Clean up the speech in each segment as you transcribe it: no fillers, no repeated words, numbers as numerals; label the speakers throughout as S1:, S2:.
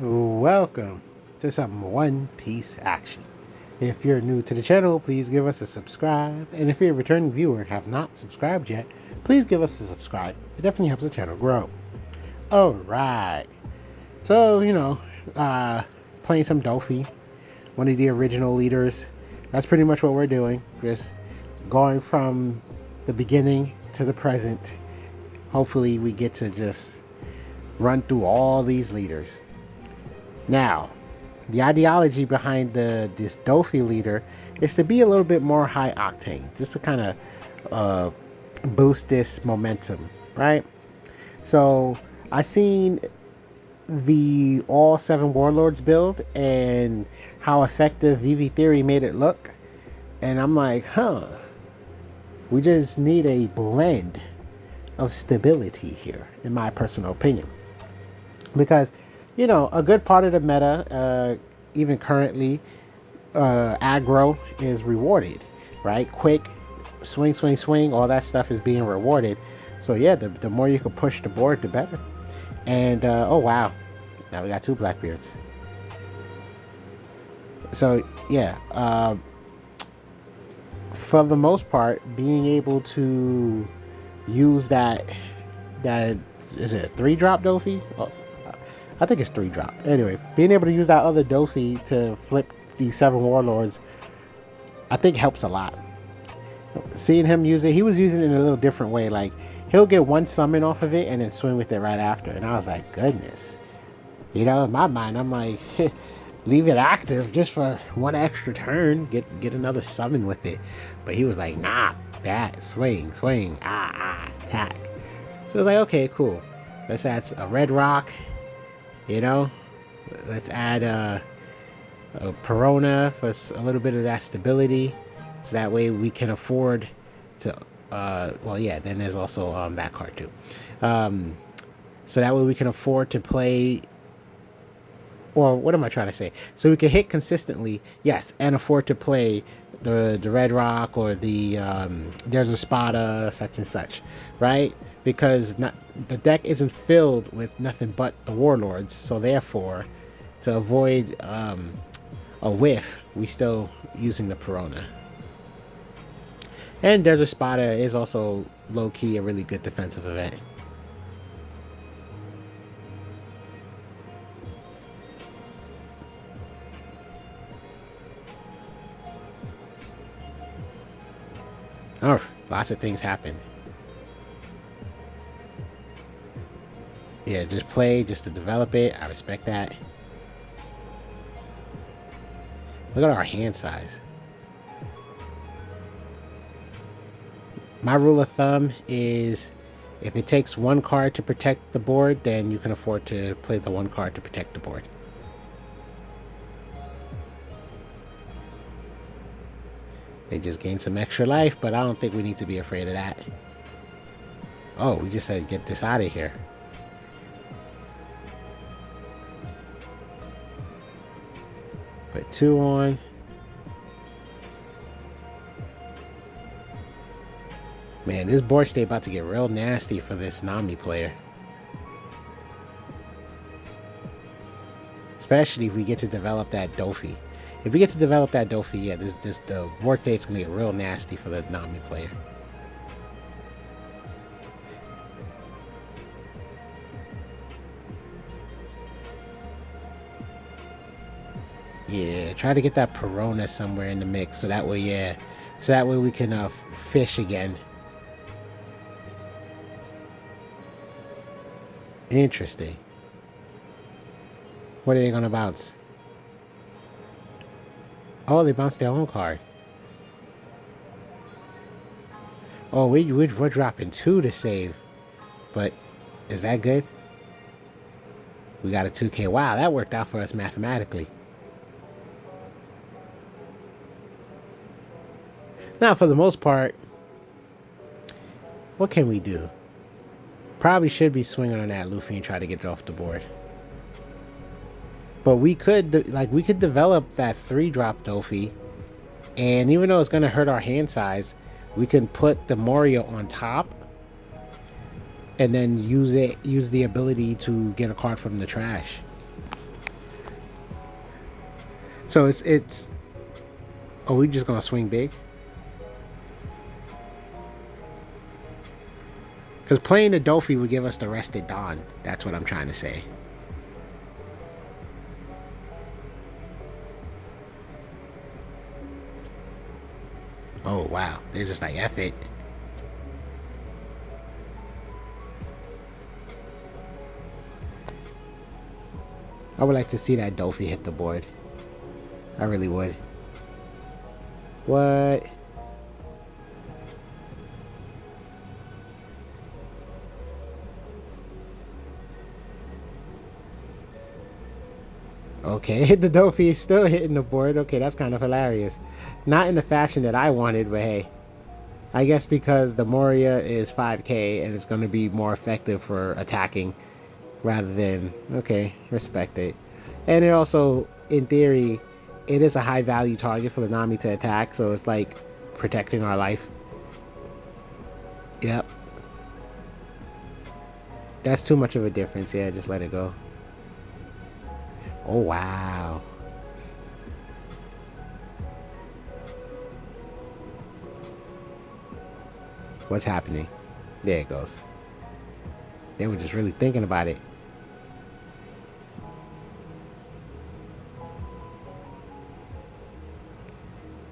S1: Welcome to some One Piece action. If you're new to the channel, please give us a subscribe. And if you're a returning viewer and have not subscribed yet, please give us a subscribe. It definitely helps the channel grow. Alright. So, playing some Dofi, one of the original leaders. That's pretty much what we're doing. Just going from the beginning to the present. Hopefully we get to just run through all these leaders. Now, the ideology behind this Dofi leader is to be a little bit more high octane, just to kind of boost this momentum, right? So I seen the all 7 warlords build and how effective VV Theory made it look, and I'm like, we just need a blend of stability here, in my personal opinion, because a good part of the meta, even currently, aggro is rewarded, right? Quick, swing, all that stuff is being rewarded. So yeah, the more you can push the board, the better. And oh wow, now we got 2 Blackbeards. So yeah, for the most part, being able to use that is it a 3-drop Dofi? Oh, I think it's 3-drop. Anyway, being able to use that other Dofi to flip these 7 warlords, I think helps a lot. Seeing him use it, he was using it in a little different way. Like, he'll get 1 summon off of it and then swing with it right after. And I was like, goodness. In my mind, I'm like, leave it active just for 1 extra turn. Get another summon with it. But he was like, nah, that, swing, attack. So I was like, okay, cool. Let's add a red rock. Let's add a Perona for a little bit of that stability, so that way we can afford to then there's also that card too, so that way we can afford to play, or what am I trying to say, so we can hit consistently, yes, and afford to play the red rock or the there's a Spada such and such, right? Because the deck isn't filled with nothing but the warlords, so therefore, to avoid a whiff, we still using the Perona. And Desert Spada is also low-key a really good defensive event. Oh, lots of things happened. Yeah, just play, just to develop it. I respect that. Look at our hand size. My rule of thumb is, if it takes 1 card to protect the board, then you can afford to play the 1 card to protect the board. They just gained some extra life, but I don't think we need to be afraid of that. Oh, we just said get this out of here. Put 2 on. Man, this board state about to get real nasty for this Nami player. Especially if we get to develop that Dofi. If we get to develop that Dofi, yeah, the board state's gonna get real nasty for the Nami player. Yeah, try to get that Perona somewhere in the mix, so that way, we can fish again. Interesting. What are they gonna bounce? Oh, they bounced their own card. Oh, we're dropping 2 to save, but is that good? We got a 2K. Wow, that worked out for us mathematically. Now, for the most part, what can we do? Probably should be swinging on that Luffy and try to get it off the board. But we could develop that 3-drop Dofi, and even though it's going to hurt our hand size, we can put the Morio on top and then use the ability to get a card from the trash. So it's. Oh, we just gonna swing big. Because playing the Dofi would give us the rested Dawn. That's what I'm trying to say. Oh, wow. They're just like, F it. I would like to see that Dofi hit the board. I really would. What? Okay, the Dofi is still hitting the board. Okay, that's kind of hilarious. Not in the fashion that I wanted, but hey. I guess because the Moria is 5k and it's going to be more effective for attacking rather than... Okay, respect it. And it also, in theory, it is a high value target for the Nami to attack, so it's like protecting our life. Yep. That's too much of a difference. Yeah, just let it go. Oh, wow. What's happening? There it goes. They were just really thinking about it.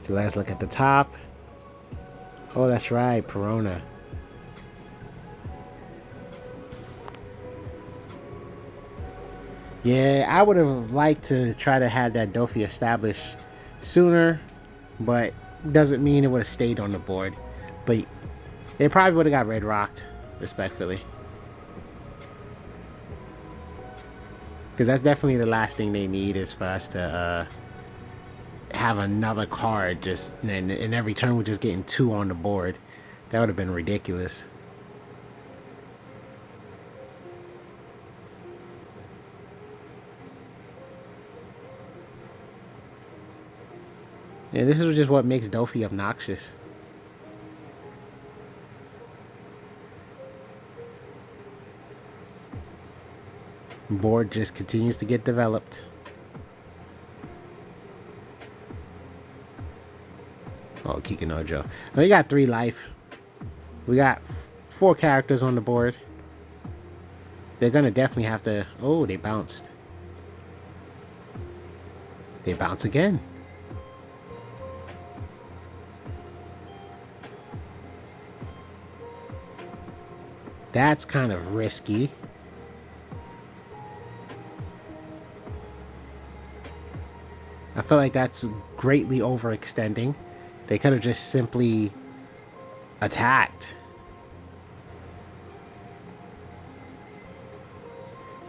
S1: So let's look at the top. Oh, that's right, Perona. Yeah, I would have liked to try to have that Dofi established sooner, but doesn't mean it would have stayed on the board. But they probably would have got red rocked, respectfully. Because that's definitely the last thing they need is for us to have another card just, and every turn we're just getting 2 on the board. That would have been ridiculous. Yeah, this is just what makes Dofi obnoxious. Board just continues to get developed. Oh, Kikinojo. We got 3 life. We got 4 characters on the board. They're gonna definitely have to... Oh, they bounced. They bounce again. That's kind of risky. I feel like that's greatly overextending. They could have just simply attacked.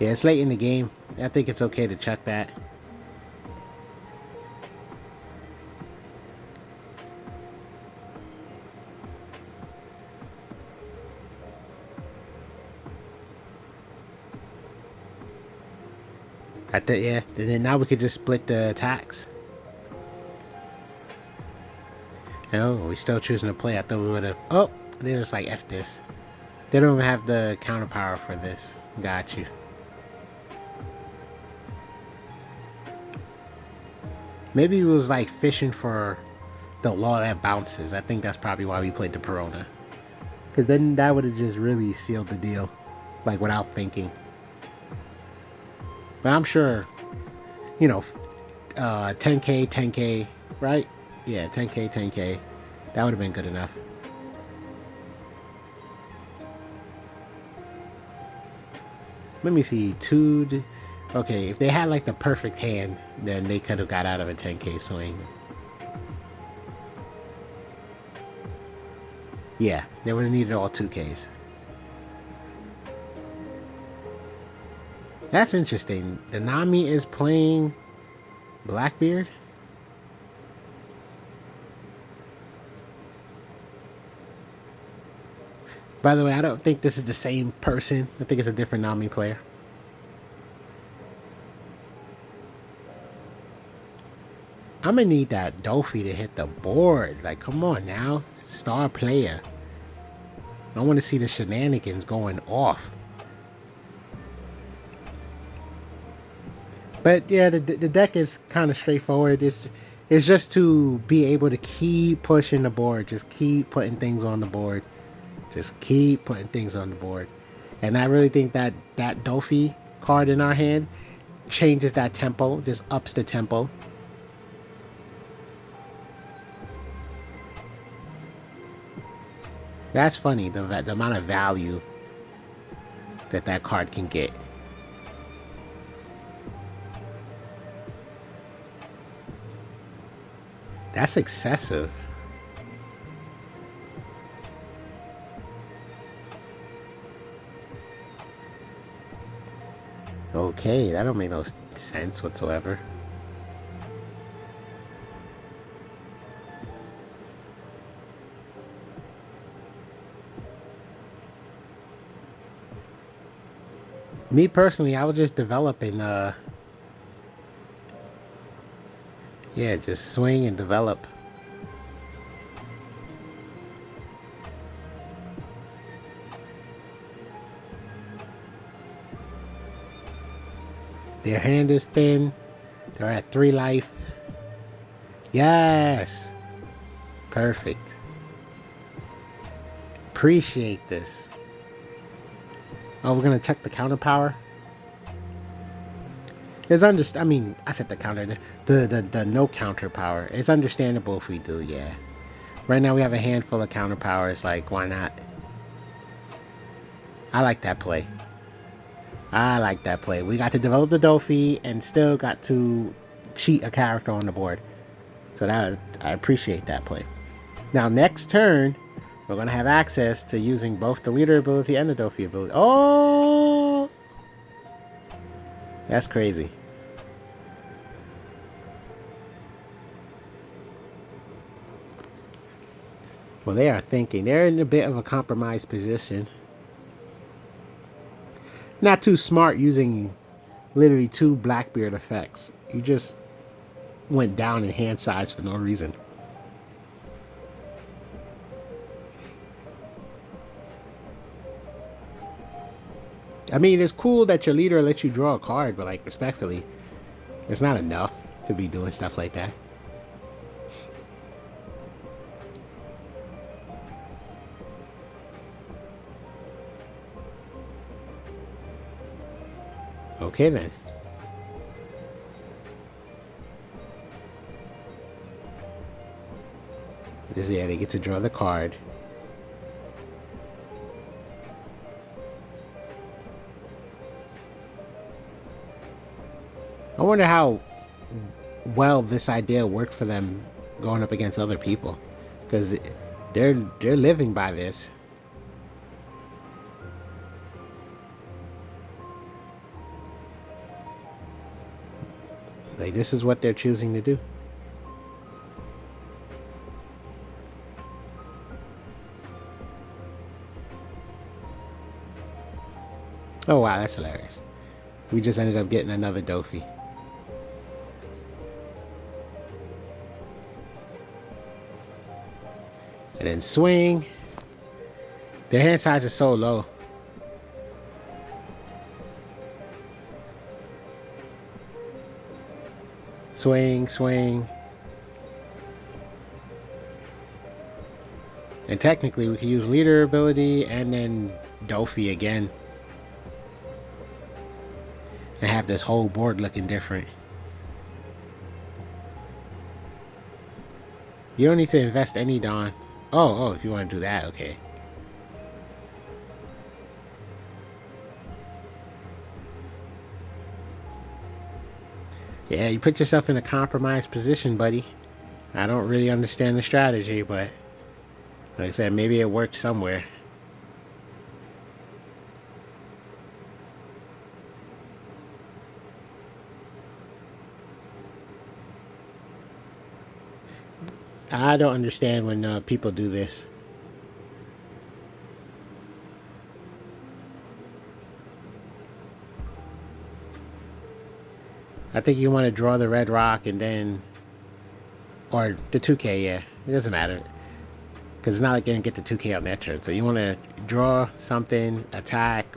S1: Yeah, it's late in the game. I think it's okay to check that. Yeah, and then now we could just split the attacks. No, we still choosing to play. I thought we would have... Oh, they're just like, F this. They don't even have the counter power for this. Got you. Maybe it was like fishing for the law that bounces. I think that's probably why we played the Perona. Because then that would have just really sealed the deal. Like without thinking. But I'm sure, you know, 10k, 10k, right? Yeah, 10k, 10k. That would have been good enough. Let me see, okay, if they had like the perfect hand, then they could have got out of a 10k swing. Yeah, they would have needed all 2ks. That's interesting. The Nami is playing Blackbeard. By the way, I don't think this is the same person. I think it's a different Nami player. I'm gonna need that Dofi to hit the board. Like, come on now. Star player. I want to see the shenanigans going off. But yeah, the deck is kind of straightforward. It's just to be able to keep pushing the board, just keep putting things on the board, just keep putting things on the board. And I really think that that Dofi card in our hand changes that tempo, just ups the tempo. That's funny, the amount of value that that card can get. That's excessive. Okay, that don't make no sense whatsoever. Me personally, I would just develop and yeah, just swing and develop. Their hand is thin. They're at 3 life. Yes. Perfect. Appreciate this. Oh, we're gonna check the counter power. It's I mean, I said the counter. The no counter power. It's understandable if we do, yeah. Right now we have a handful of counter power. It's like, why not? I like that play. I like that play. We got to develop the Dofi and still got to cheat a character on the board. So that I appreciate that play. Now next turn, we're gonna have access to using both the leader ability and the Dofi ability. Oh, that's crazy. Well, they are thinking. They're in a bit of a compromised position. Not too smart using literally 2 Blackbeard effects. You just went down in hand size for no reason. I mean, it's cool that your leader lets you draw a card, but like, respectfully, it's not enough to be doing stuff like that. Okay then. This, yeah, they get to draw the card. I wonder how well this idea worked for them going up against other people, because they're living by this. Like, this is what they're choosing to do. Oh wow, that's hilarious. We just ended up getting another Dofi. And then swing. Their hand size is so low. Swing, swing. And technically we could use leader ability and then Dofi again. And have this whole board looking different. You don't need to invest any Dawn. Oh, if you want to do that, okay. Yeah, you put yourself in a compromised position, buddy. I don't really understand the strategy, but like I said, maybe it worked somewhere. I don't understand when people do this. I think you want to draw the red rock and then, or the 2K, yeah. It doesn't matter. Because it's not like you're going to get the 2K on that turn. So you want to draw something, attack,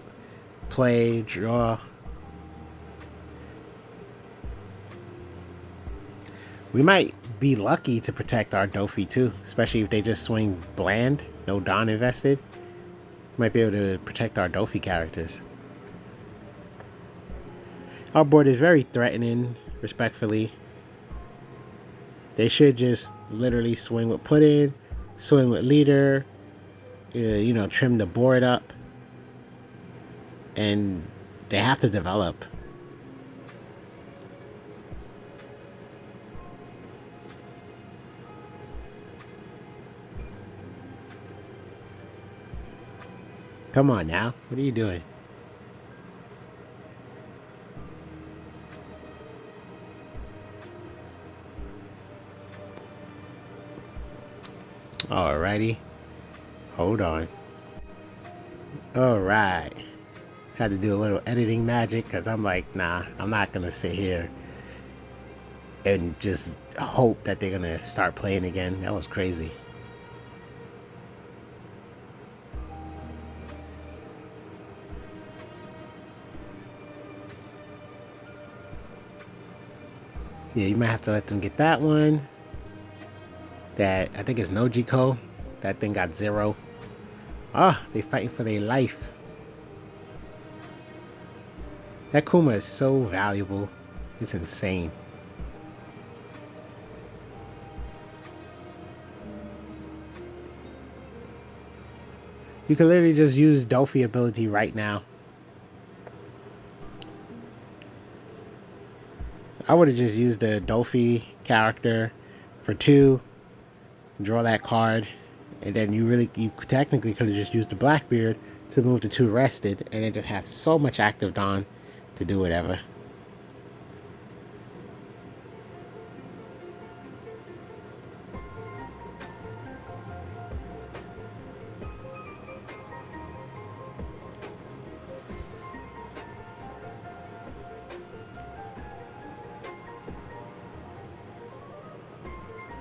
S1: play, draw. We might be lucky to protect our Dofi too, especially if they just swing bland, no Don invested. Might be able to protect our Dofi characters. Our board is very threatening, respectfully. They should just literally swing with put in, swing with leader, you know, trim the board up. And they have to develop. Come on now. What are you doing? Alrighty. Hold on. Alright. Had to do a little editing magic because I'm like, nah, I'm not going to sit here and just hope that they're going to start playing again. That was crazy. Yeah, you might have to let them get that one. That, I think it's Nojiko. That thing got 0. Ah, they fighting for their life. That Kuma is so valuable. It's insane. You can literally just use Dofi ability right now. I would have just used the Dofi character for 2, draw that card, and then you technically could have just used the Blackbeard to move the 2 rested, and then just have so much active Dawn to do whatever.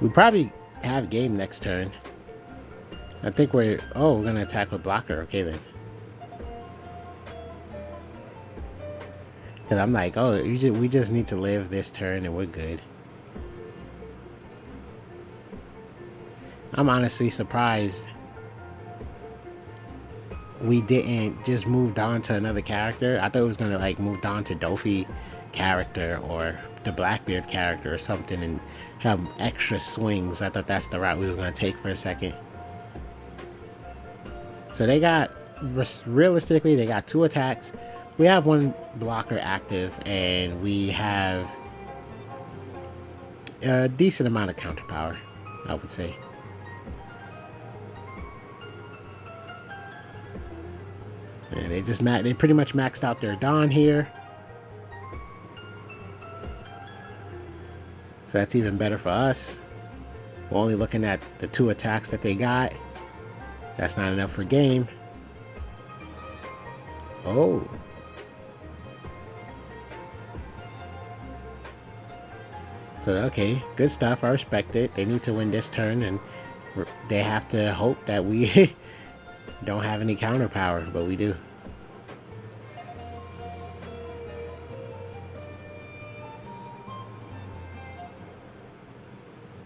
S1: We probably have game next turn. I think we're gonna attack with blocker. Okay then. Cause I'm like, we just need to live this turn and we're good. I'm honestly surprised we didn't just move on to another character. I thought it was gonna like move on to Dofi character or the Blackbeard character or something and have extra swings. I thought that's the route we were gonna take for a second. So they got, realistically, they got 2 attacks. We have 1 blocker active, and we have a decent amount of counter power, I would say. And they pretty much maxed out their Dawn here. So that's even better for us. We're only looking at the 2 attacks that they got. That's not enough for game. Oh. So, okay, good stuff. I respect it. They need to win this turn, and they have to hope that we don't have any counter power, but we do.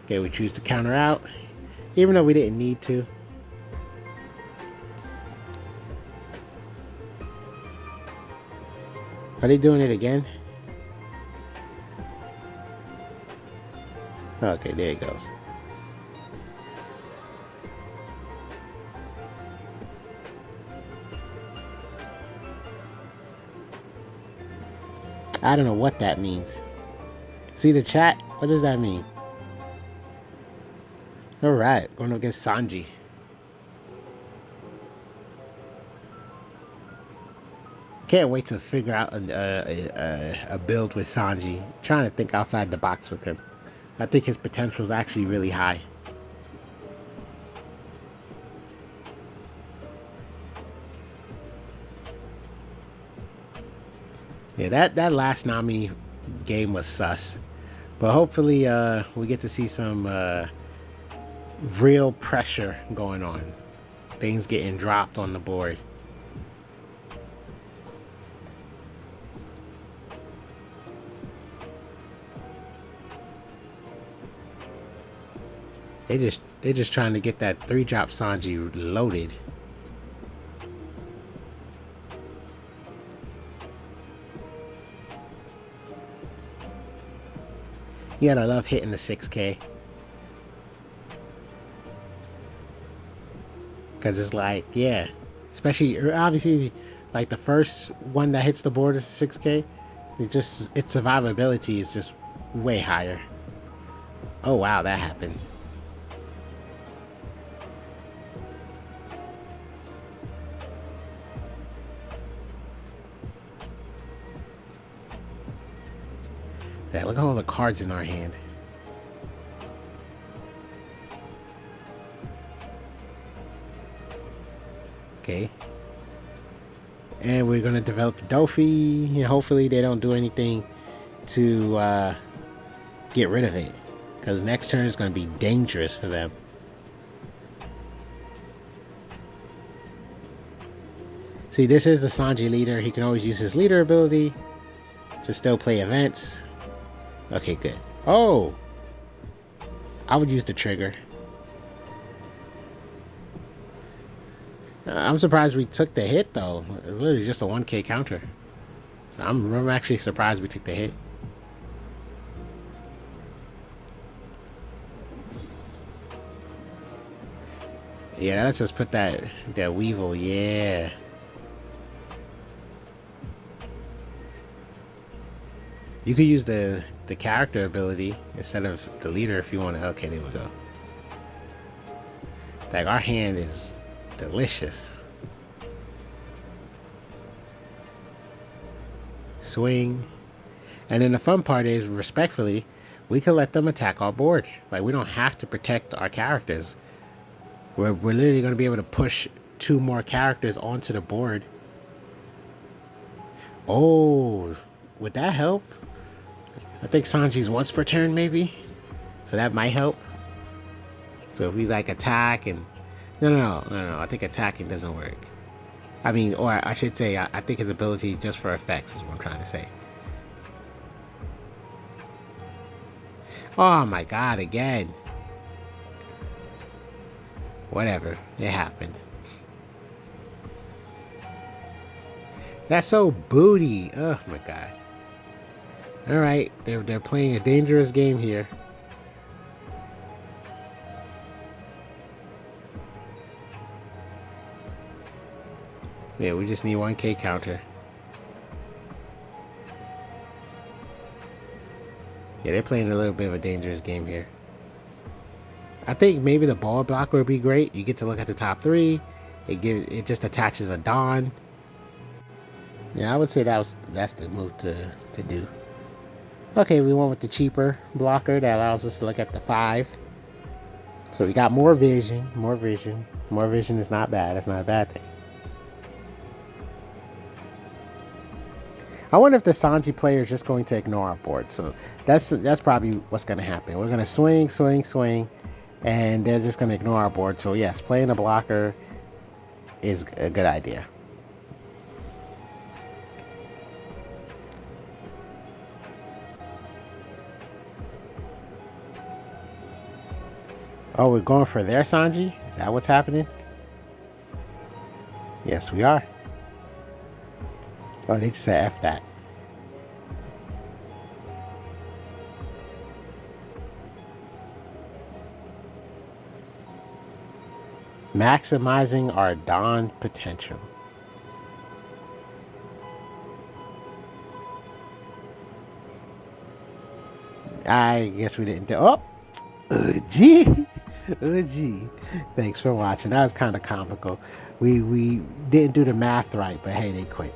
S1: Okay, we choose to counter out, even though we didn't need to. Are they doing it again? Okay, there it goes. I don't know what that means. See the chat? What does that mean? Alright, going against Sanji. Can't wait to figure out a build with Sanji. Trying to think outside the box with him. I think his potential is actually really high. Yeah, that last Nami game was sus. But hopefully we get to see some real pressure going on. Things getting dropped on the board. They just trying to get that 3-drop Sanji loaded. You gotta love hitting the 6K. Because it's like, yeah. Especially, obviously, like the first one that hits the board is 6K. Its survivability is just way higher. Oh wow, that happened. Yeah, look at all the cards in our hand. Okay. And we're gonna develop the Dofi. You know, hopefully they don't do anything to get rid of it, because next turn is gonna be dangerous for them. See, this is the Sanji leader. He can always use his leader ability to still play events. Okay, good. Oh! I would use the trigger. I'm surprised we took the hit, though. It's literally just a 1K counter. So I'm actually surprised we took the hit. Yeah, let's just put that Weevil, yeah. You could use the character ability instead of the leader if you want to. Okay, there we go. Like, our hand is delicious. Swing. And then the fun part is, respectfully, we can let them attack our board. Like, we don't have to protect our characters. We're literally going to be able to push 2 more characters onto the board. Oh, would that help? I think Sanji's once per turn, maybe. So that might help. So if we like attack and... No. I think attacking doesn't work. I mean, or I should say, I think his ability is just for effects is what I'm trying to say. Oh my god, again. Whatever. It happened. That's so booty. Oh my god. Alright, they're playing a dangerous game here. Yeah, we just need 1K counter. Yeah, they're playing a little bit of a dangerous game here. I think maybe the ball blocker would be great. You get to look at the top 3. It just attaches a Dawn. Yeah, I would say that's the move to do. Okay, we went with the cheaper blocker that allows us to look at the 5. So we got more vision. More vision is not bad. That's not a bad thing. I wonder if the Sanji player is just going to ignore our board. So that's probably what's going to happen. We're going to swing, and they're just going to ignore our board. So yes, playing a blocker is a good idea. Oh, we're going for their Sanji? Is that what's happening? Yes, we are. Oh, they just said F that. Maximizing our Dawn potential. I guess we didn't do... Oh! Gee! Gee. Thanks for watching. That was kind of comical. We didn't do the math right, but hey, they quit.